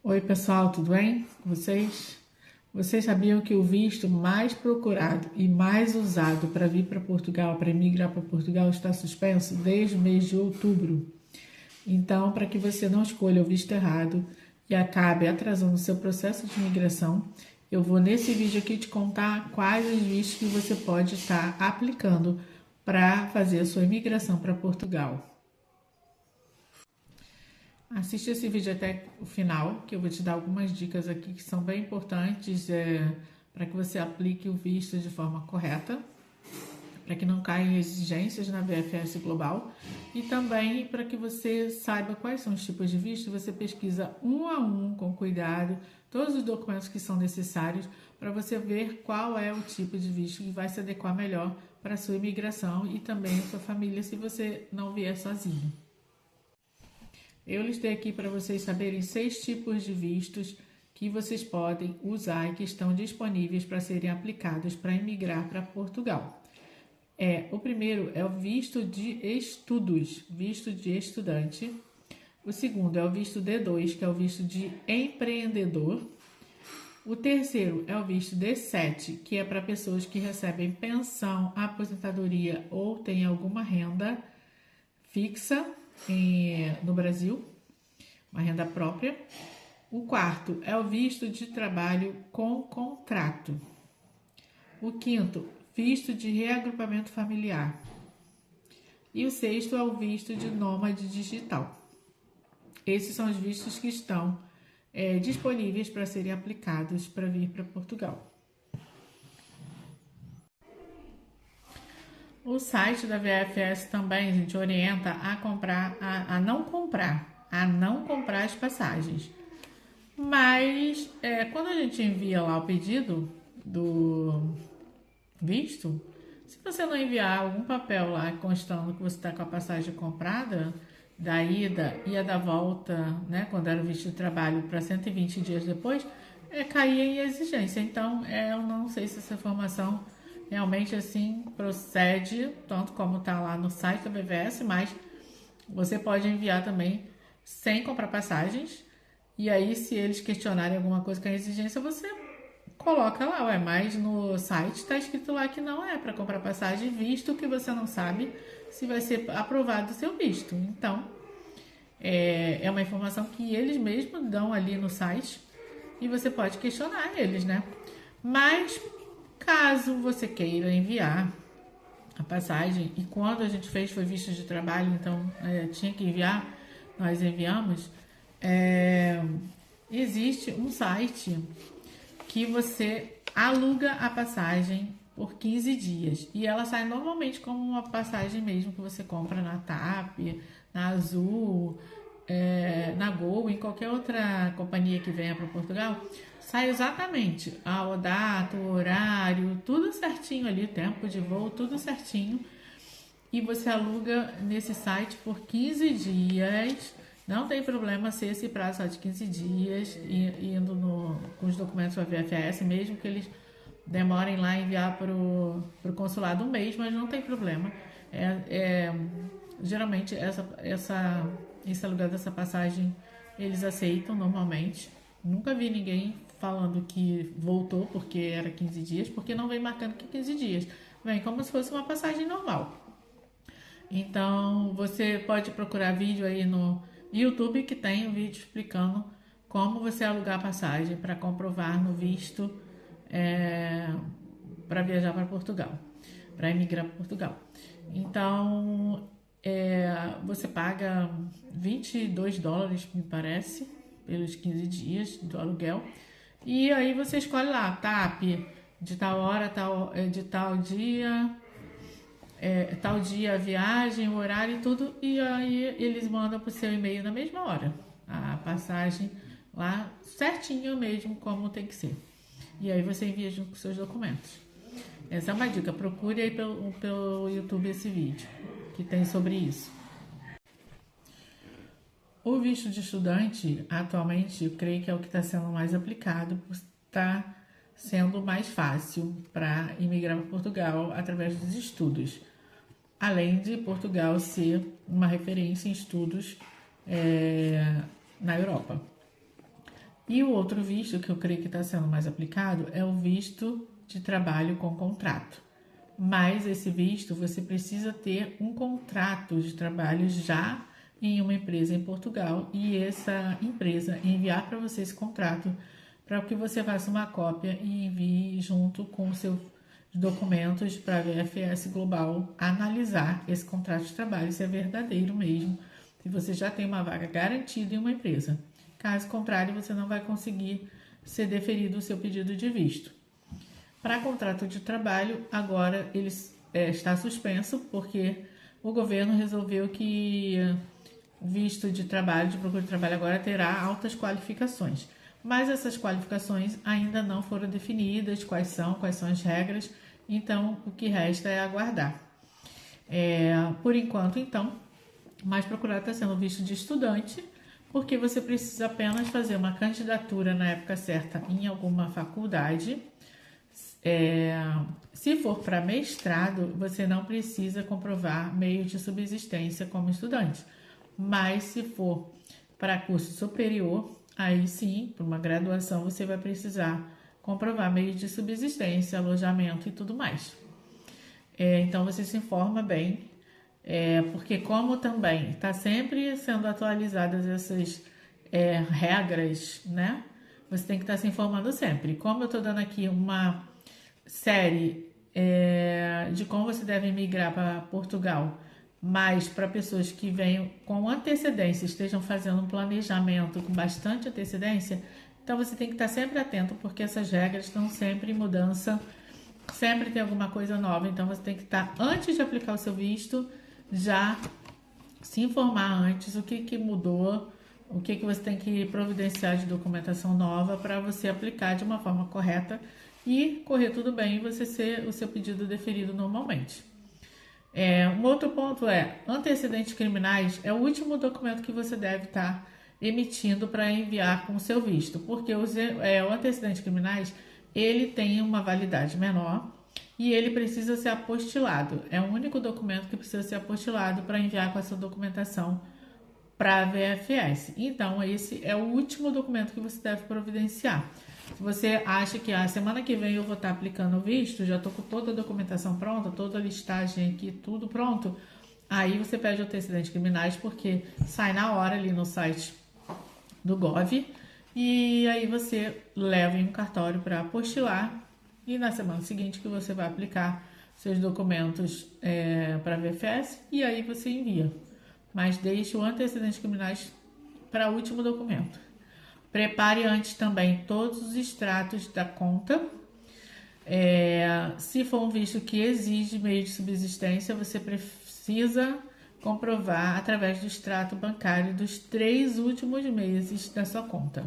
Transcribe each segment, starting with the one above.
Oi, pessoal, tudo bem com vocês? Vocês sabiam que o visto mais procurado e mais usado para vir para Portugal, para emigrar para Portugal, está suspenso desde o mês de outubro? Então, para que você não escolha o visto errado e acabe atrasando o seu processo de imigração, eu vou nesse vídeo aqui te contar quais os vistos que você pode estar aplicando para fazer a sua imigração para Portugal. Assiste esse vídeo até o final, que eu vou te dar algumas dicas aqui que são bem importantes para que você aplique o visto de forma correta, para que não caia em exigências na VFS Global e também para que você saiba quais são os tipos de visto. Você pesquisa um a um, com cuidado, todos os documentos que são necessários para você ver qual é o tipo de visto que vai se adequar melhor para a sua imigração e também a sua família se você não vier sozinho. Eu listei aqui para vocês saberem 6 tipos de vistos que vocês podem usar e que estão disponíveis para serem aplicados para emigrar para Portugal. O primeiro é o visto de estudos, visto de estudante. O segundo é o visto D2, que é o visto de empreendedor. O terceiro é o visto D7, que é para pessoas que recebem pensão, aposentadoria ou têm alguma renda fixa no Brasil, uma renda própria. O quarto é o visto de trabalho com contrato. O quinto, visto de reagrupamento familiar. E o sexto é o visto de nômade digital. Esses são os vistos que estão disponíveis para serem aplicados para vir para Portugal. O site da VFS também, a gente orienta a não comprar as passagens. Mas quando a gente envia lá o pedido do visto, se você não enviar algum papel lá constando que você está com a passagem comprada, da ida e a da volta, né, quando era o visto de trabalho para 120 dias depois, caía em exigência. Então, eu não sei se essa informação realmente assim procede, tanto como está lá no site da BVS, mas você pode enviar também sem comprar passagens. E aí, se eles questionarem alguma coisa com a exigência, você coloca lá, mas no site está escrito lá que não é para comprar passagem, visto que você não sabe se vai ser aprovado o seu visto. Então, é uma informação que eles mesmos dão ali no site e você pode questionar eles, né? Mas caso você queira enviar a passagem, e quando a gente fez foi visto de trabalho, então tinha que enviar, nós enviamos, existe um site que você aluga a passagem por 15 dias e ela sai normalmente como uma passagem mesmo que você compra na TAP, na Azul, na Gol, em qualquer outra companhia que venha para Portugal. Sai exatamente a data, o horário, tudo certinho ali, tempo de voo, tudo certinho. E você aluga nesse site por 15 dias. Não tem problema ser esse prazo só de 15 dias, indo com os documentos para a VFS, mesmo que eles demorem lá a enviar para o consulado um mês, mas não tem problema. Geralmente, esse aluguel dessa passagem eles aceitam normalmente. Nunca vi ninguém falando que voltou porque era 15 dias, porque não vem marcando que 15 dias. Vem como se fosse uma passagem normal. Então, você pode procurar vídeo aí no YouTube que tem um vídeo explicando como você alugar a passagem para comprovar no visto para viajar para Portugal, para emigrar para Portugal. Então, você paga $22, me parece, pelos 15 dias do aluguel. E aí você escolhe lá, TAP, de tal hora, de tal dia, tal dia a viagem, o horário e tudo. E aí eles mandam pro seu e-mail na mesma hora a passagem lá certinho mesmo, como tem que ser. E aí você envia junto com seus documentos. Essa é uma dica, procure aí pelo YouTube esse vídeo que tem sobre isso. O visto de estudante, atualmente, eu creio que é o que está sendo mais aplicado, por estar sendo mais fácil para imigrar para Portugal através dos estudos. Além de Portugal ser uma referência em estudos na Europa. E o outro visto que eu creio que está sendo mais aplicado é o visto de trabalho com contrato. Mas esse visto você precisa ter um contrato de trabalho já em uma empresa em Portugal e essa empresa enviar para você esse contrato para que você faça uma cópia e envie junto com os seus documentos para a VFS Global analisar esse contrato de trabalho, se é verdadeiro mesmo, se você já tem uma vaga garantida em uma empresa. Caso contrário, você não vai conseguir ser deferido o seu pedido de visto. Para contrato de trabalho, agora ele está suspenso, porque o governo resolveu que o visto de trabalho, de procura de trabalho, agora terá altas qualificações. Mas essas qualificações ainda não foram definidas, quais são as regras, então o que resta é aguardar. Por enquanto, então, o mais procurado está sendo o visto de estudante, porque você precisa apenas fazer uma candidatura na época certa em alguma faculdade. Se for para mestrado, você não precisa comprovar meio de subsistência como estudante. Mas se for para curso superior, aí sim, para uma graduação, você vai precisar comprovar meio de subsistência, alojamento e tudo mais. Então você se informa bem, porque como também está sempre sendo atualizadas essas regras, né? Você tem que estar se informando sempre. Como eu estou dando aqui uma série de como você deve migrar para Portugal, mas para pessoas que venham com antecedência, estejam fazendo um planejamento com bastante antecedência, então você tem que estar sempre atento, porque essas regras estão sempre em mudança, sempre tem alguma coisa nova, então você tem que estar, antes de aplicar o seu visto, já se informar antes o que mudou, o que você tem que providenciar de documentação nova para você aplicar de uma forma correta e correr tudo bem e você ser o seu pedido deferido normalmente. Um outro ponto antecedentes criminais é o último documento que você deve estar emitindo para enviar com o seu visto, porque o antecedentes criminais ele tem uma validade menor e ele precisa ser apostilado. É o único documento que precisa ser apostilado para enviar com essa documentação para a VFS. Então, esse é o último documento que você deve providenciar. Se você acha que a semana que vem eu vou estar aplicando o visto, já estou com toda a documentação pronta, toda a listagem aqui, tudo pronto, aí você pede antecedentes criminais, porque sai na hora ali no site do Gov, e aí você leva em um cartório para apostilar, e na semana seguinte que você vai aplicar seus documentos para a VFS, e aí você envia. Mas deixe o antecedentes criminais para o último documento. Prepare antes também todos os extratos da conta. Se for um visto que exige meio de subsistência, você precisa comprovar através do extrato bancário dos 3 últimos meses da sua conta.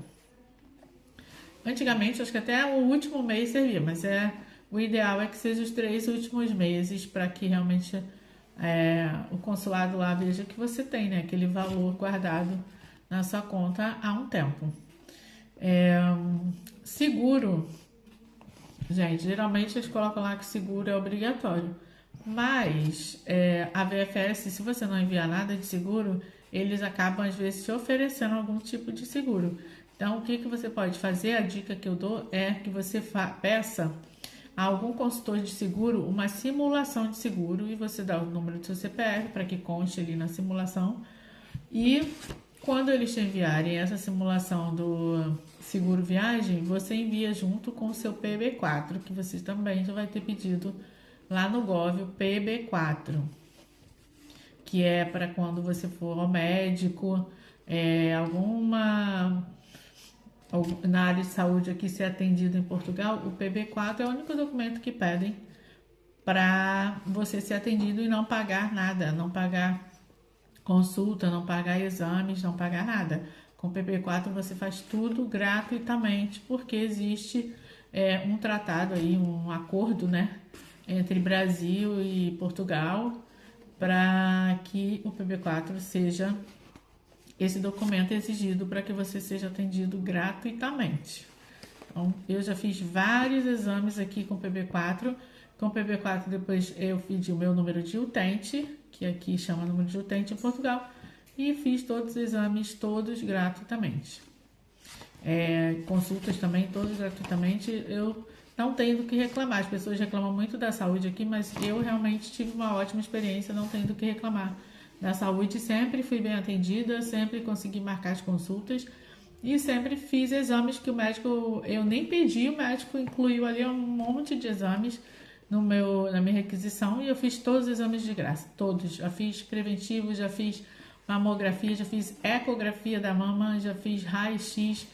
Antigamente, acho que até o último mês servia, mas o ideal é que seja os 3 últimos meses para que realmente o consulado lá veja que você tem, né, aquele valor guardado na sua conta há um tempo. Seguro, gente, geralmente eles colocam lá que seguro é obrigatório, mas a VFS, se você não enviar nada de seguro, eles acabam às vezes te oferecendo algum tipo de seguro. Então, o que você pode fazer? A dica que eu dou é que você peça a algum consultor de seguro uma simulação de seguro e você dá o número do seu CPF para que conste ali na simulação. E quando eles te enviarem essa simulação do seguro viagem, você envia junto com o seu PB4, que você também já vai ter pedido lá no Gov, o PB4, que é para quando você for ao médico, na área de saúde aqui ser atendido em Portugal, o PB4 é o único documento que pedem para você ser atendido e não pagar nada, não pagar consulta, não pagar exames, não pagar nada. Com o PB4 você faz tudo gratuitamente, porque existe um tratado aí, um acordo, né, entre Brasil e Portugal para que o PB4 seja esse documento exigido para que você seja atendido gratuitamente. Então, eu já fiz vários exames aqui com o PB4. Com o PB4, depois eu pedi o meu número de utente, que aqui chama número de utente em Portugal, e fiz todos os exames, todos gratuitamente. consultas também, todas gratuitamente. Eu não tenho do que reclamar. As pessoas reclamam muito da saúde aqui, mas eu realmente tive uma ótima experiência, não tenho do que reclamar da saúde. Sempre fui bem atendida, sempre consegui marcar as consultas e sempre fiz exames que o médico, eu nem pedi, o médico incluiu ali um monte de exames na minha requisição, e eu fiz todos os exames de graça, todos. Já fiz preventivo, já fiz mamografia, já fiz ecografia da mama, já fiz raio-x,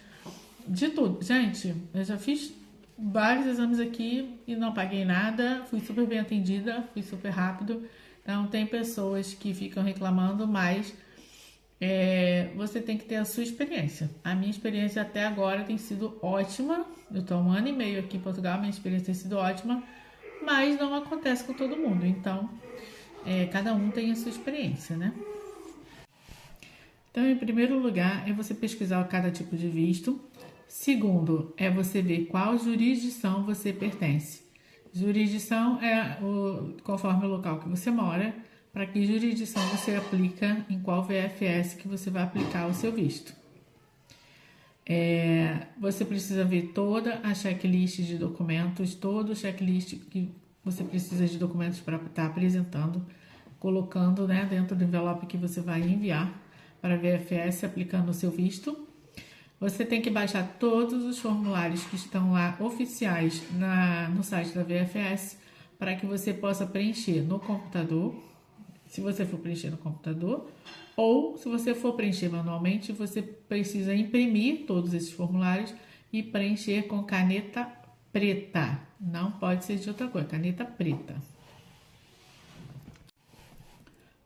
de tudo. Gente, eu já fiz vários exames aqui e não paguei nada, fui super bem atendida, fui super rápido. Então tem pessoas que ficam reclamando, mas você tem que ter a sua experiência. A minha experiência até agora tem sido ótima. Eu estou há 1 ano e meio aqui em Portugal, minha experiência tem sido ótima, mas não acontece com todo mundo. Então, cada um tem a sua experiência, né? Então, em primeiro lugar, é você pesquisar cada tipo de visto. Segundo, é você ver qual jurisdição você pertence. Jurisdição conforme o local que você mora, para que jurisdição você aplica, em qual VFS que você vai aplicar o seu visto. Você precisa ver toda a checklist de documentos, todo o checklist que você precisa de documentos para estar apresentando, colocando, né, dentro do envelope que você vai enviar para a VFS aplicando o seu visto. Você tem que baixar todos os formulários que estão lá oficiais no site da VFS para que você possa preencher no computador, se você for preencher no computador, ou se você for preencher manualmente, você precisa imprimir todos esses formulários e preencher com caneta preta. Não pode ser de outra cor, caneta preta.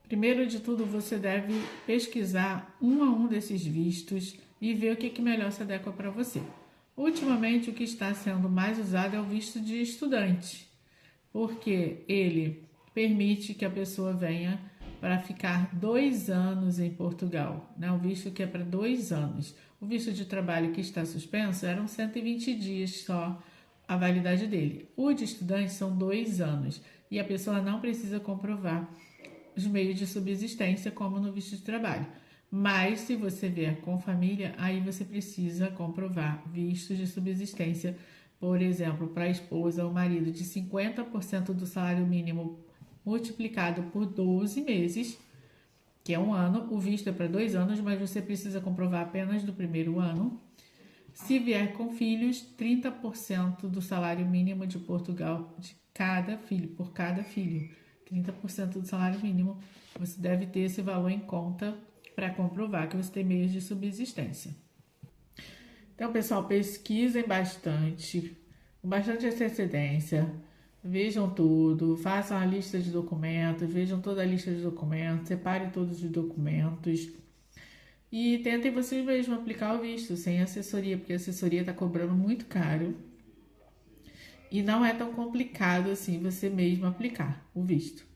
Primeiro de tudo, você deve pesquisar um a um desses vistos e ver o que melhor se adequa para você. Ultimamente, o que está sendo mais usado é o visto de estudante, porque ele permite que a pessoa venha para ficar 2 anos em Portugal, né? O visto que é para 2 anos. O visto de trabalho que está suspenso eram 120 dias só a validade dele. O de estudante são 2 anos e a pessoa não precisa comprovar os meios de subsistência como no visto de trabalho. Mas se você vier com família, aí você precisa comprovar vistos de subsistência, por exemplo, para a esposa ou marido, de 50% do salário mínimo multiplicado por 12 meses, que é 1 ano. O visto é para 2 anos, mas você precisa comprovar apenas do primeiro ano. Se vier com filhos, 30% do salário mínimo de Portugal de cada filho, por cada filho. 30% do salário mínimo, você deve ter esse valor em conta para comprovar que você tem meios de subsistência. Então, pessoal, pesquisem bastante, com bastante antecedência, vejam tudo, façam a lista de documentos, vejam toda a lista de documentos, separem todos os documentos e tentem vocês mesmos aplicar o visto sem assessoria, porque a assessoria está cobrando muito caro e não é tão complicado assim você mesmo aplicar o visto.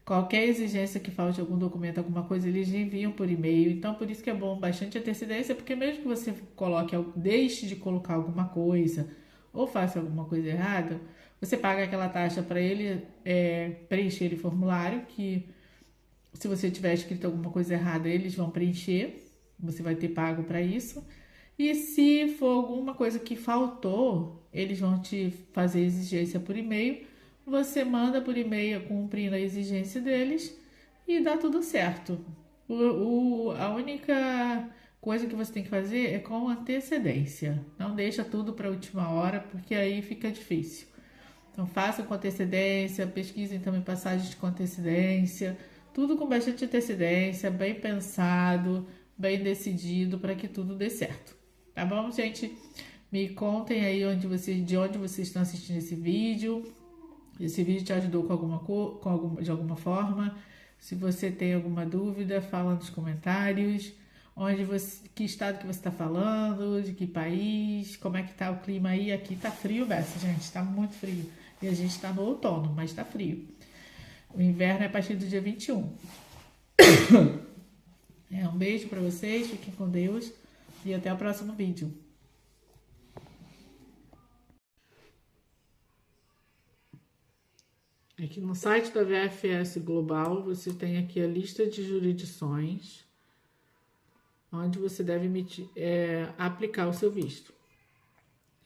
Qualquer exigência que falte algum documento, alguma coisa, eles enviam por e-mail. Então, por isso que é bom bastante antecedência, porque mesmo que você deixe de colocar alguma coisa ou faça alguma coisa errada, você paga aquela taxa para ele preencher o formulário, que se você tiver escrito alguma coisa errada, eles vão preencher, você vai ter pago para isso. E se for alguma coisa que faltou, eles vão te fazer exigência por e-mail. Você manda por e-mail cumprindo a exigência deles e dá tudo certo. A única coisa que você tem que fazer é com antecedência. Não deixa tudo para a última hora, porque aí fica difícil. Então façam com antecedência, pesquisem também passagens com antecedência. Tudo com bastante antecedência, bem pensado, bem decidido para que tudo dê certo. Tá bom, gente? Me contem aí de onde vocês estão assistindo esse vídeo. Esse vídeo te ajudou de alguma forma. Se você tem alguma dúvida, fala nos comentários. Que estado que você está falando, de que país, como é que tá o clima aí. Aqui tá frio, gente, tá muito frio. E a gente tá no outono, mas tá frio. O inverno é a partir do dia 21. Um beijo para vocês, fiquem com Deus e até o próximo vídeo. Aqui no site da VFS Global, você tem aqui a lista de jurisdições. onde você deve aplicar o seu visto.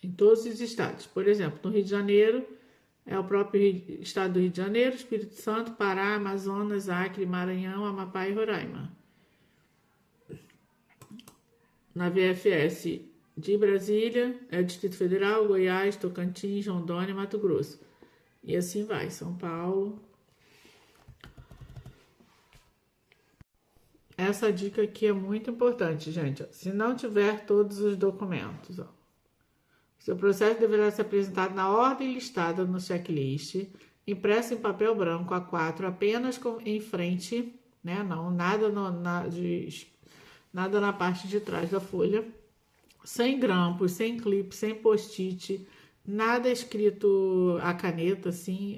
Em todos os estados. Por exemplo, no Rio de Janeiro, é o próprio estado do Rio de Janeiro, Espírito Santo, Pará, Amazonas, Acre, Maranhão, Amapá e Roraima. Na VFS de Brasília, é o Distrito Federal, Goiás, Tocantins, Rondônia e Mato Grosso. E assim vai, São Paulo. Essa dica aqui é muito importante, gente. Se não tiver todos os documentos, seu processo deverá ser apresentado na ordem listada no checklist, impresso em papel branco A4, apenas em frente, né? Não, nada nada na parte de trás da folha, sem grampos, sem clipe, sem post-it, nada escrito a caneta, assim,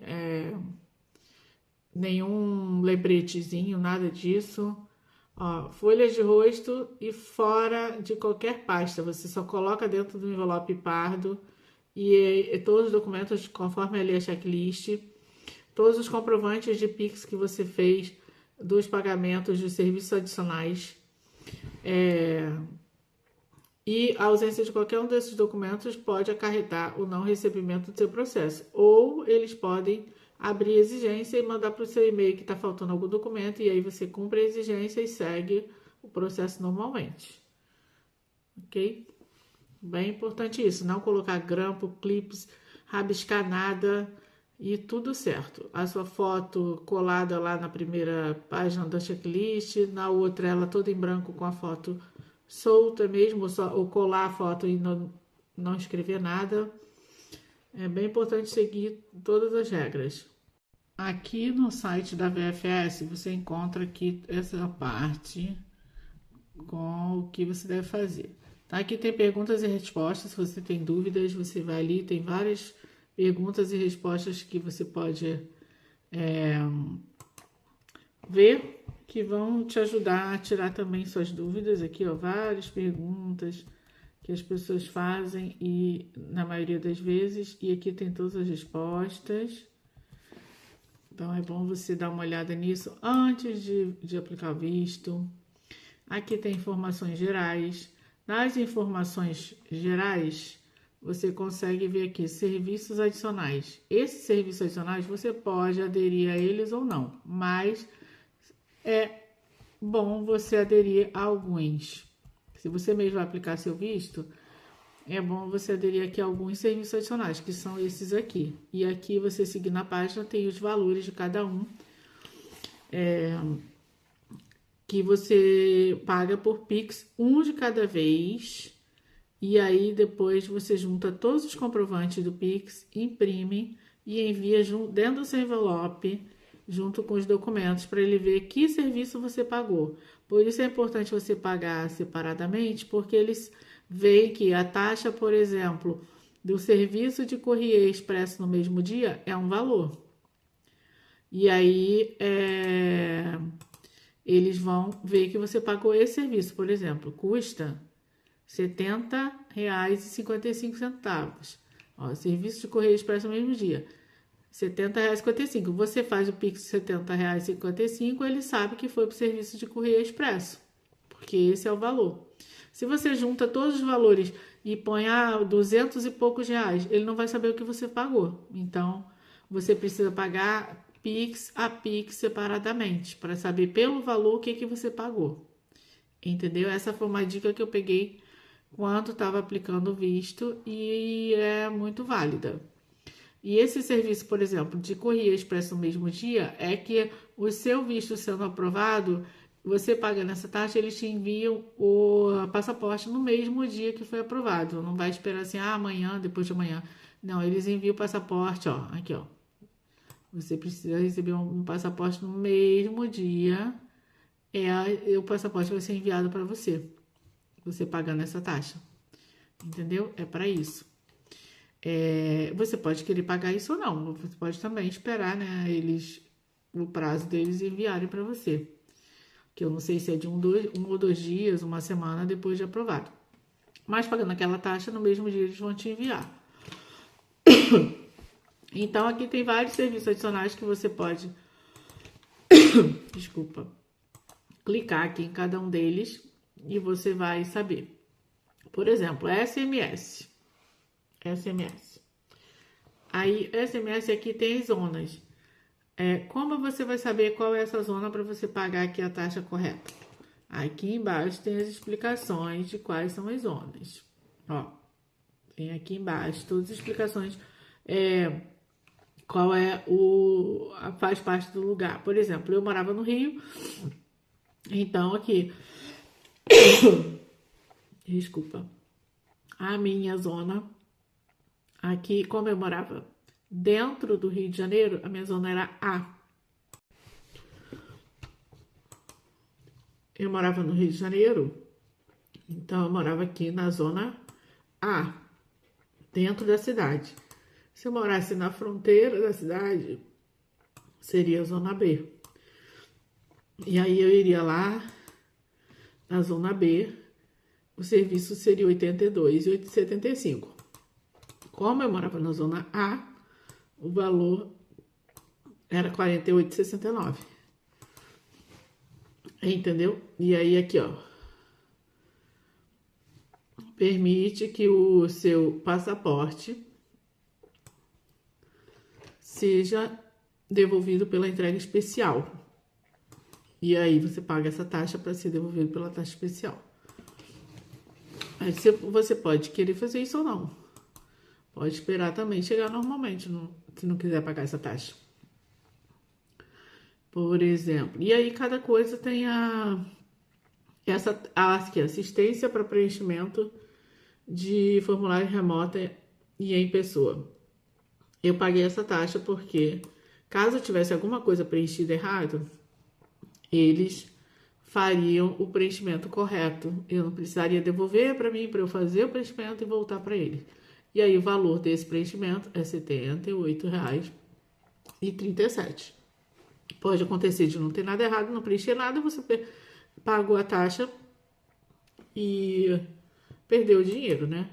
nenhum lembretezinho, nada disso. Ó, folhas de rosto e fora de qualquer pasta, você só coloca dentro do envelope pardo e todos os documentos conforme ali a checklist, todos os comprovantes de Pix que você fez dos pagamentos de serviços adicionais, e a ausência de qualquer um desses documentos pode acarretar o não recebimento do seu processo, ou eles podem abrir a exigência e mandar para o seu e-mail que está faltando algum documento, e aí você cumpre a exigência e segue o processo normalmente. Ok? Bem importante isso, não colocar grampo, clips, rabiscar nada e tudo certo. A sua foto colada lá na primeira página da checklist, na outra ela toda em branco com a foto solta mesmo, ou colar a foto e não escrever nada. É bem importante seguir todas as regras. Aqui no site da VFS você encontra aqui essa parte com o que você deve fazer. Tá? Aqui tem perguntas e respostas. Se você tem dúvidas, você vai ali, tem várias perguntas e respostas que você pode ver, que vão te ajudar a tirar também suas dúvidas. Aqui, ó, várias perguntas que as pessoas fazem e na maioria das vezes, e aqui tem todas as respostas. Então é bom você dar uma olhada nisso antes de aplicar o visto. Aqui tem informações gerais. Nas informações gerais, você consegue ver aqui serviços adicionais. Esses serviços adicionais você pode aderir a eles ou não, mas é bom você aderir a alguns. Se você mesmo vai aplicar seu visto, é bom você aderir aqui a alguns serviços adicionais, que são esses aqui. E aqui você seguir na página, tem os valores de cada um, que você paga por Pix, um de cada vez. E aí depois você junta todos os comprovantes do Pix, imprime e envia dentro do seu envelope, junto com os documentos, para ele ver que serviço você pagou. Por isso é importante você pagar separadamente, porque eles veem que a taxa, por exemplo, do serviço de Correio Expresso no mesmo dia é um valor. E aí eles vão ver que você pagou esse serviço, por exemplo, custa R$ 70,55. Ó, serviço de Correio Expresso no mesmo dia. R$ 70,55. Você faz o Pix de R$ 70,55, ele sabe que foi para o serviço de Correio Expresso, porque esse é o valor. Se você junta todos os valores e põe 200 e poucos reais, ele não vai saber o que você pagou. Então, você precisa pagar Pix a Pix separadamente, para saber pelo valor o que você pagou. Entendeu? Essa foi uma dica que eu peguei quando estava aplicando o visto e é muito válida. E esse serviço, por exemplo, de Correio Expresso no mesmo dia, é que o seu visto sendo aprovado, você pagando essa taxa, eles te enviam o passaporte no mesmo dia que foi aprovado. Não vai esperar assim, amanhã, depois de amanhã. Não, eles enviam o passaporte, ó, aqui, ó. Você precisa receber um passaporte no mesmo dia, o passaporte vai ser enviado para você pagando essa taxa. Entendeu? É para isso. Você pode querer pagar isso ou não. Você pode também esperar, né, o prazo deles enviarem para você. Que eu não sei se é de um ou dois dias, uma semana depois de aprovado. Mas pagando aquela taxa, no mesmo dia eles vão te enviar. Então, aqui tem vários serviços adicionais que você pode clicar aqui em cada um deles e você vai saber. Por exemplo, SMS. SMS. Aí, SMS aqui tem as zonas. Como você vai saber qual é essa zona para você pagar aqui a taxa correta? Aqui embaixo tem as explicações de quais são as zonas. Ó, tem aqui embaixo todas as explicações. Qual é faz parte do lugar. Por exemplo, eu morava no Rio, então aqui, desculpa, a minha zona, aqui, como eu morava dentro do Rio de Janeiro, a minha zona era A. Eu morava no Rio de Janeiro, então eu morava aqui na zona A, dentro da cidade. Se eu morasse na fronteira da cidade, seria a zona B. E aí eu iria lá na zona B, o serviço seria R$ 82,75. Como eu morava na zona A, o valor era R$ 48,69. Entendeu? E aí aqui, ó, permite que o seu passaporte seja devolvido pela entrega especial. E aí você paga essa taxa para ser devolvido pela taxa especial. Aí você pode querer fazer isso ou não. Pode esperar também chegar normalmente, se não quiser pagar essa taxa. Por exemplo. E aí cada coisa tem aqui, assistência para preenchimento de formulário remota e em pessoa. Eu paguei essa taxa porque, caso eu tivesse alguma coisa preenchida errado, eles fariam o preenchimento correto. Eu não precisaria devolver para mim, para eu fazer o preenchimento e voltar para eles. E aí o valor desse preenchimento é R$ 78,37. Pode acontecer de não ter nada errado, não preencher nada, você pagou a taxa e perdeu o dinheiro, né?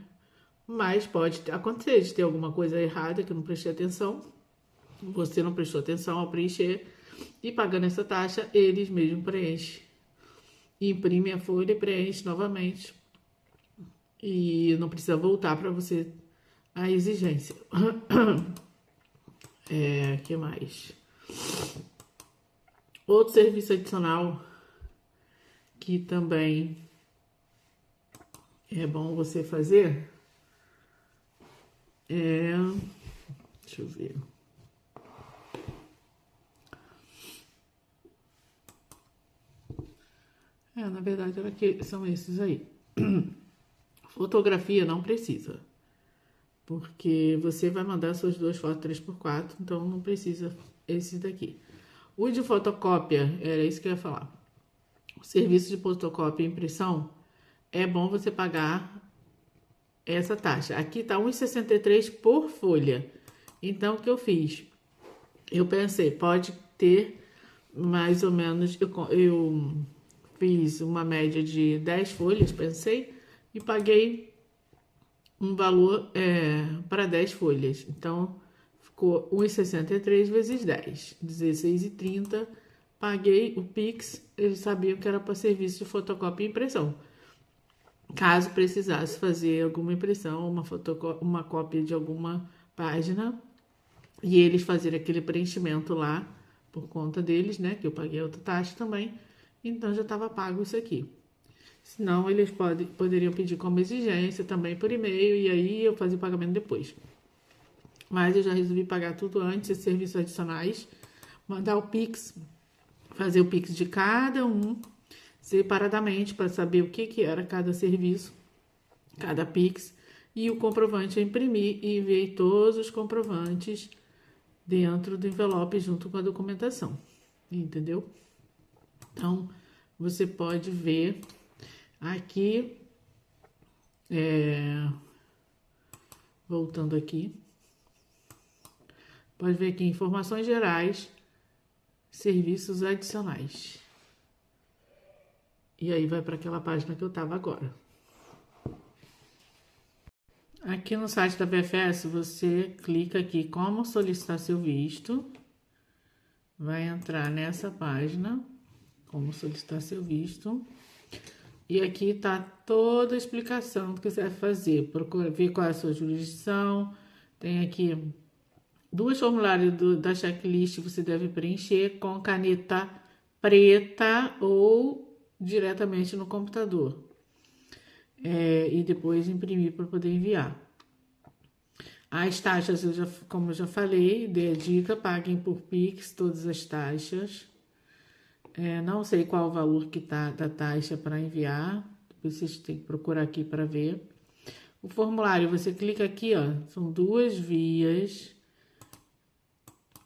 Mas pode acontecer de ter alguma coisa errada que eu não prestei atenção. Você não prestou atenção ao preencher e pagando essa taxa, eles mesmos preenchem. Imprime a folha e preenche novamente. E não precisa voltar para você a exigência. Que mais? Outro serviço adicional que também é bom você fazer deixa eu ver. Na verdade, são esses aí. Fotografia não precisa, porque você vai mandar suas 2 fotos 3x4, então não precisa esses daqui. O de fotocópia, era isso que eu ia falar. O serviço de fotocópia e impressão, é bom você pagar essa taxa. Aqui tá R$ 1,63 por folha. Então, o que eu fiz? Eu pensei, pode ter mais ou menos, eu fiz uma média de 10 folhas, pensei, e paguei um valor para 10 folhas. Então, ficou 1,63 vezes 10, 16,30. Paguei o Pix, eles sabiam que era para serviço de fotocópia e impressão. Caso precisasse fazer alguma impressão, uma cópia de alguma página, e eles fazerem aquele preenchimento lá, por conta deles, né, que eu paguei outra taxa também, então já estava pago isso aqui. Senão, eles poderiam pedir como exigência também por e-mail, e aí eu fazia o pagamento depois. Mas eu já resolvi pagar tudo antes, esses serviços adicionais, mandar o Pix, fazer o Pix de cada um, separadamente, para saber o que era cada serviço, cada Pix, e o comprovante eu imprimi e enviei todos os comprovantes dentro do envelope junto com a documentação, entendeu? Então, você pode ver aqui, voltando aqui, pode ver aqui informações gerais, serviços adicionais. E aí vai para aquela página que eu estava agora. Aqui no site da BFS, você clica aqui como solicitar seu visto. Vai entrar nessa página, como solicitar seu visto. E aqui tá toda a explicação do que você vai fazer. Procura ver qual é a sua jurisdição. Tem aqui 2 formulários da checklist que você deve preencher com caneta preta ou diretamente no computador. E depois imprimir para poder enviar. As taxas, como eu já falei, dei a dica, paguem por Pix todas as taxas. Não sei qual o valor que tá da taxa para enviar. Depois vocês têm que procurar aqui para ver. O formulário, você clica aqui, ó. São 2 vias.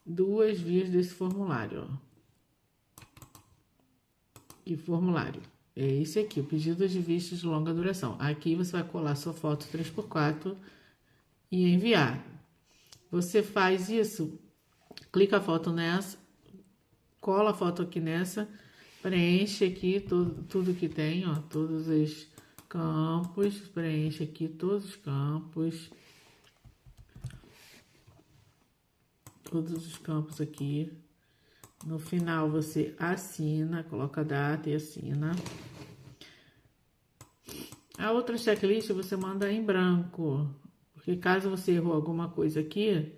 2 vias desse formulário, ó. Que formulário? É esse aqui, o pedido de visto de longa duração. Aqui você vai colar sua foto 3x4 e enviar. Você faz isso, clica a foto nessa, cola a foto aqui nessa, preenche aqui tudo que tem, ó, todos os campos, preenche aqui todos os campos. Todos os campos aqui. No final você assina, coloca a data e assina. A outra checklist você manda em branco, porque caso você errou alguma coisa aqui,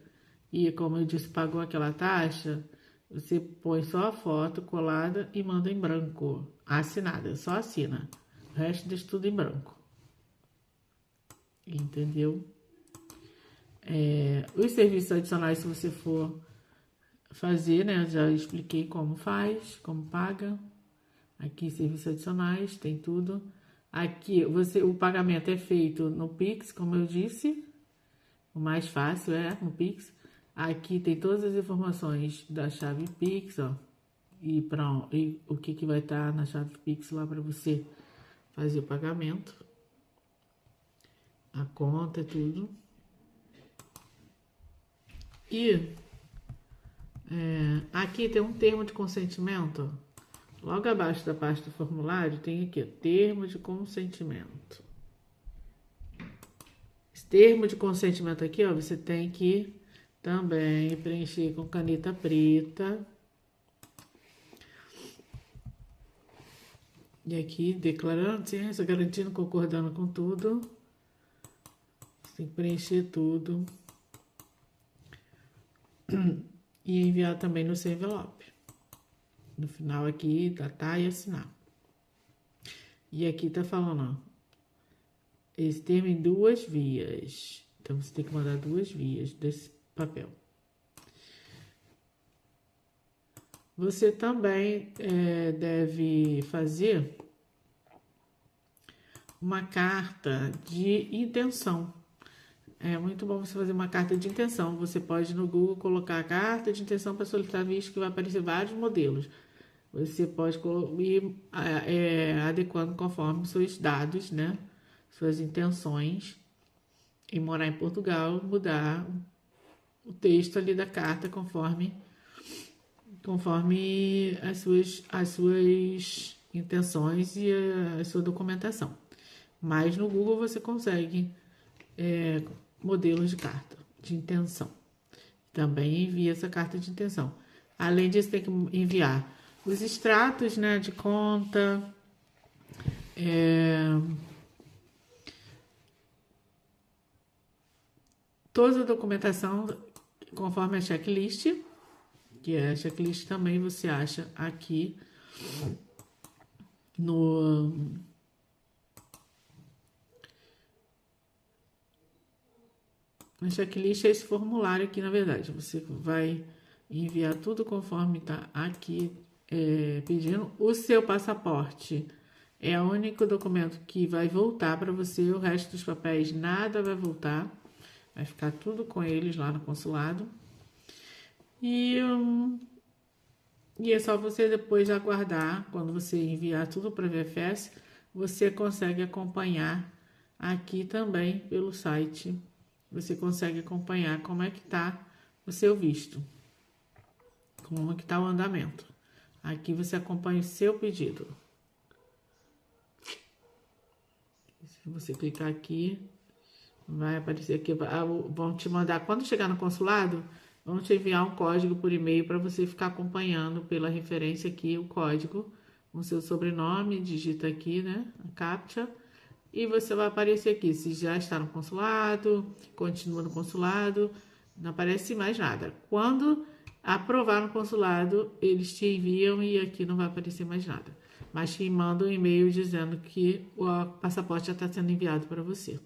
e como eu disse, pagou aquela taxa, você põe só a foto colada e manda em branco, assinada, só assina. O resto deixa tudo em branco. Entendeu? Os serviços adicionais, se você for fazer, né? Eu já expliquei como faz, como paga. Aqui, serviços adicionais, tem tudo. Aqui, o pagamento é feito no Pix, como eu disse. O mais fácil é no Pix. Aqui tem todas as informações da chave Pix, ó. E o que vai estar na chave Pix lá para você fazer o pagamento. A conta, tudo. E aqui tem um termo de consentimento. Logo abaixo da parte do formulário tem aqui, ó, termo de consentimento. Esse termo de consentimento aqui, ó, você tem que também preencher com caneta preta. E aqui, declarando ciência, garantindo, concordando com tudo. Você tem que preencher tudo. E enviar também no seu envelope. No final aqui, datar e assinar. E aqui tá falando, ó, esse termo em 2 vias. Então, você tem que mandar 2 vias desse papel. Você também deve fazer uma carta de intenção. É muito bom você fazer uma carta de intenção. Você pode no Google colocar a carta de intenção para solicitar visto, que vai aparecer vários modelos. Você pode ir adequando conforme seus dados, né? Suas intenções. Em morar em Portugal, mudar o texto ali da carta conforme as suas intenções e a sua documentação. Mas no Google você consegue modelos de carta de intenção. Também envia essa carta de intenção. Além disso, tem que enviar os extratos, né, de conta, toda a documentação conforme a checklist, que a checklist também você acha aqui na checklist é esse formulário aqui, na verdade. Você vai enviar tudo conforme está aqui pedindo. O seu passaporte é o único documento que vai voltar para você. O resto dos papéis nada vai voltar. Vai ficar tudo com eles lá no consulado. E é só você depois aguardar. Quando você enviar tudo para a VFS, você consegue acompanhar aqui também pelo site. Você consegue acompanhar como é que tá o seu visto. Como é que tá o andamento. Aqui você acompanha o seu pedido. Se você clicar aqui, vai aparecer aqui. Vão te mandar, quando chegar no consulado, vão te enviar um código por e-mail para você ficar acompanhando pela referência aqui, o código, com seu sobrenome, digita aqui, né, a CAPTCHA, e você vai aparecer aqui, se já está no consulado, continua no consulado, não aparece mais nada. Quando aprovar no consulado, eles te enviam e aqui não vai aparecer mais nada. Mas te mandam um e-mail dizendo que o passaporte já está sendo enviado para você.